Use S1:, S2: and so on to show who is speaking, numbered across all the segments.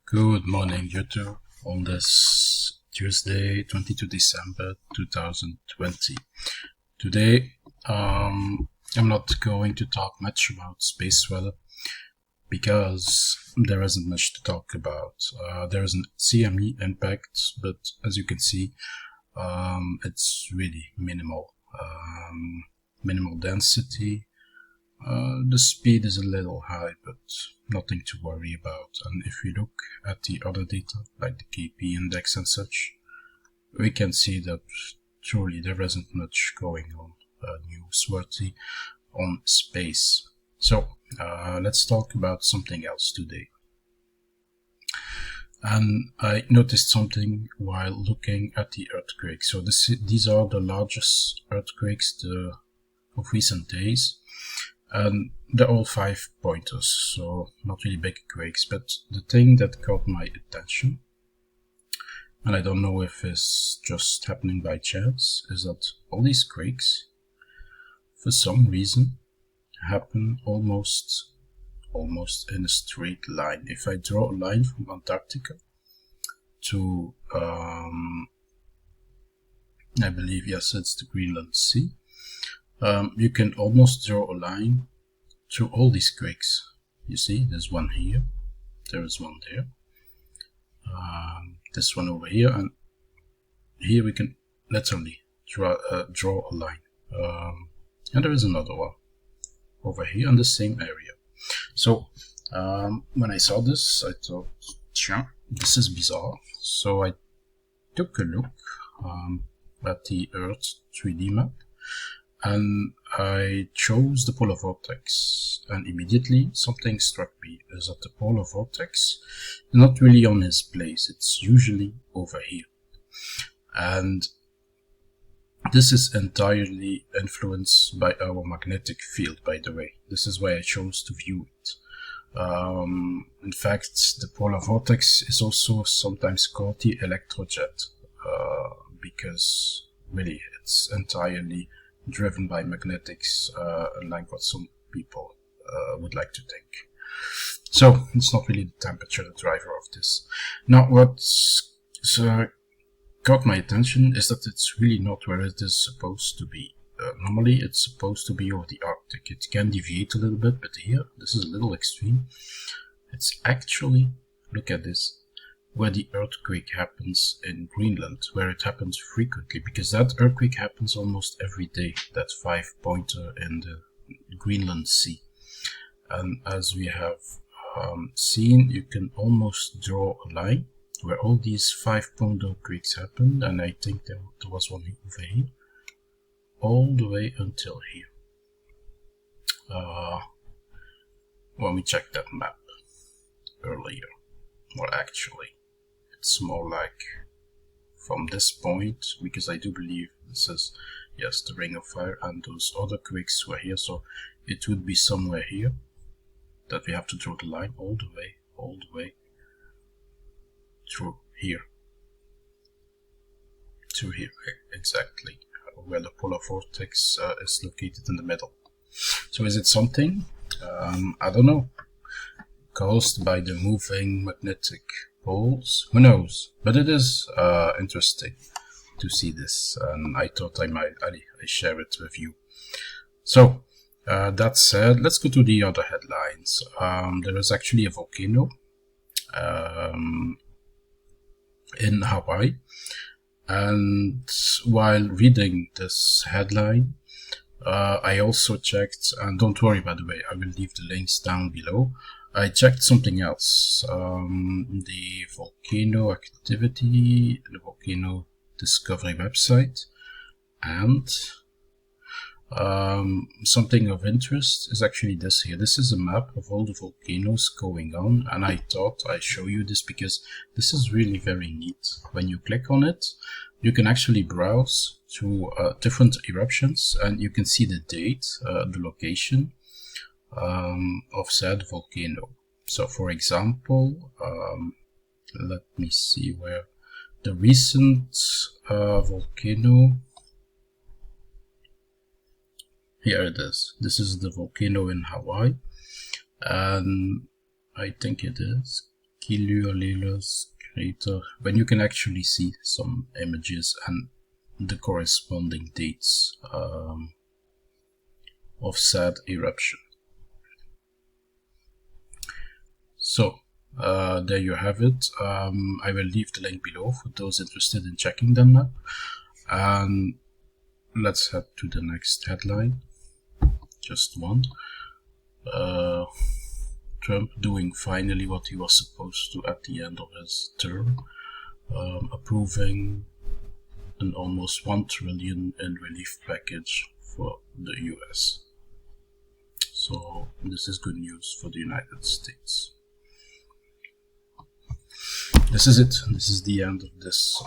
S1: Good morning, YouTube, on this Tuesday, 22 December 2020. Today, I'm not going to talk much about space weather because there isn't much to talk about. There is a CME impact, but as you can see, it's really minimal. Minimal density. The speed is a little high, but nothing to worry about. And if we look at the other data, like the KP index and such, we can see that truly there isn't much going on newsworthy on space. So let's talk about something else today. And I noticed something while looking at the earthquakes. So these are the largest earthquakes of recent days. And they're all 5 pointers, so not really big quakes, but the thing that caught my attention, and I don't know if it's just happening by chance, is that all these quakes, for some reason, happen almost in a straight line. If I draw a line from Antarctica to, I believe, yes, it's the Greenland Sea, you can almost draw a line through all these quakes. You see, there's one here, there is one there, this one over here, and here we can literally draw a line. And there is another one over here in the same area. So when I saw this, I thought, this is bizarre. So I took a look at the Earth 3D map, and I chose the polar vortex, and immediately something struck me, is that the polar vortex is not really on its place, it's usually over here. And this is entirely influenced by our magnetic field, by the way. This is why I chose to view it. In fact, the polar vortex is also sometimes called the electrojet, because really it's entirely driven by magnetics, unlike what some people would like to think. So it's not really the temperature the driver of this. Now what caught my attention is that it's really not where it is supposed to be. Normally it's supposed to be over the Arctic. It can deviate a little bit, but here, this is a little extreme. It's actually, look at this, where the earthquake happens in Greenland, where it happens frequently, because that earthquake happens almost every day, that 5-pointer in the Greenland Sea. And as we have seen, you can almost draw a line where all these 5-point earthquakes happened, and I think there was one over here, all the way until here. When we checked that map earlier, well, actually, it's more like from this point, because I do believe this is, yes, the Ring of Fire, and those other quakes were here, so it would be somewhere here that we have to draw the line all the way through here to here, exactly, where the polar vortex is located in the middle. So is it something, I don't know, caused by the moving magnetic poles? Who knows? But it is interesting to see this, and I thought I share it with you. So that said, let's go to the other headlines. There is actually a volcano in Hawaii, and while reading this headline, I also checked, and don't worry, by the way, I will leave the links down below. I checked something else, the volcano activity, the Volcano Discovery website, and something of interest is actually this here. This is a map of all the volcanoes going on, and I thought I'd show you this because this is really very neat. When you click on it, you can actually browse through different eruptions, and you can see the date, the location of said volcano. So for example, let me see where the recent volcano, here it is. This is the volcano in Hawaii, and I think it is Kilaueus crater, when you can actually see some images and the corresponding dates of said eruption. So there you have it. I will leave the link below for those interested in checking the map. And let's head to the next headline. Just one. Trump doing finally what he was supposed to at the end of his term, approving an almost $1 trillion in relief package for the US. So this is good news for the United States. This is it. This is the end of this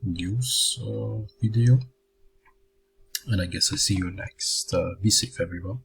S1: news video. And I guess I see you next. Be safe, everyone.